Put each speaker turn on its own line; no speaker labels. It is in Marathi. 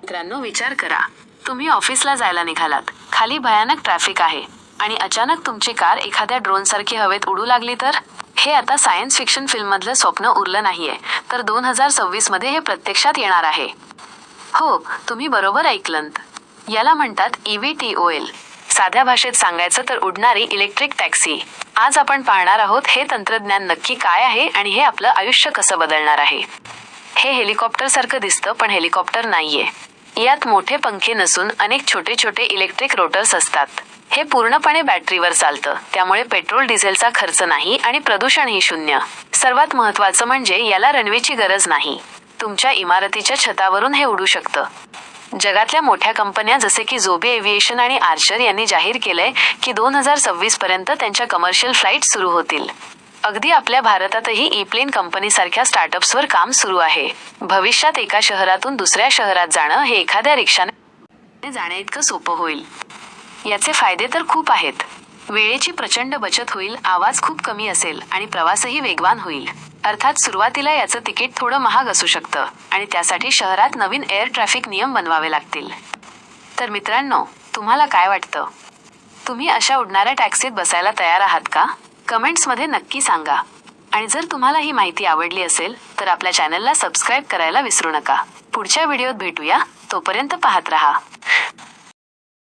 मित्रांनो, विचार करा, तुम्ही ऑफिसला जायला निघालात, खाली भयानक ट्रॅफिक आहे आणि अचानक तुमची कार एखाद्या ड्रोनसारखी हवेत उडू लागली तर? हे आता सायन्स फिक्शन फिल्ममधलं स्वप्न उरलं नाहीये, तर 2026 मध्ये हे प्रत्यक्षात येणार आहे. हो, तुम्ही बरोबर ऐकलंत. याला म्हणतात EVTOL. साध्या भाषेत सांगायचं तर उडणारी इलेक्ट्रिक टॅक्सी. आज आपण पाहणार आहोत हे तंत्रज्ञान नक्की काय आहे आणि हे आपलं आयुष्य कसं बदलणार आहे. हे हेलिकॉप्टरसारखं दिसतं, पण हेलिकॉप्टर नाहीये. यात मोठे पंखे नसून अनेक छोटे छोटे इलेक्ट्रिक रोटर्स असतात. हे पूर्णपणे बॅटरीवर चालतं, त्यामुळे पेट्रोल डिझेलचा खर्च नाही आणि प्रदूषणही शून्य. सर्वात महत्त्वाचं म्हणजे याला रनवेची गरज नाही. तुमच्या इमारतीच्या छतावरून हे उडू शकतं. जगातल्या मोठ्या कंपन्या जसे की झोबी एव्हिएशन आणि आर्चर यांनी जाहीर केलंय की 2026 पर्यंत त्यांच्या कमर्शियल फ्लाईट सुरू होतील. अगदी आपल्या भारतातही ई-प्लेन कंपनीसारख्या स्टार्टअप्सवर काम सुरू आहे. भविष्यात एका शहरातून दुसऱ्या शहरात जाणं हे एखाद्या रिक्षाने जाण्याइतकं सोपं होईल. याचे फायदे तर खूप आहेत. वेळेची प्रचंड बचत होईल, आवाज खूप कमी असेल आणि प्रवासही वेगवान होईल. अर्थात सुरुवातीला याचं तिकीट थोडं महाग असू शकतं आणि त्यासाठी शहरात नवीन एअर ट्रॅफिक नियम बनवावे लागतील. तर मित्रांनो, तुम्हाला काय वाटतं? तुम्ही अशा उडणाऱ्या टॅक्सीत बसायला तयार आहात का? कमेंट्समध्ये नक्की सांगा. आणि जर तुम्हाला ही माहिती आवडली असेल तर आपल्या चॅनलला सबस्क्राईब करायला विसरू नका. पुढच्या व्हिडिओत भेटूया. तोपर्यंत पाहत रहा.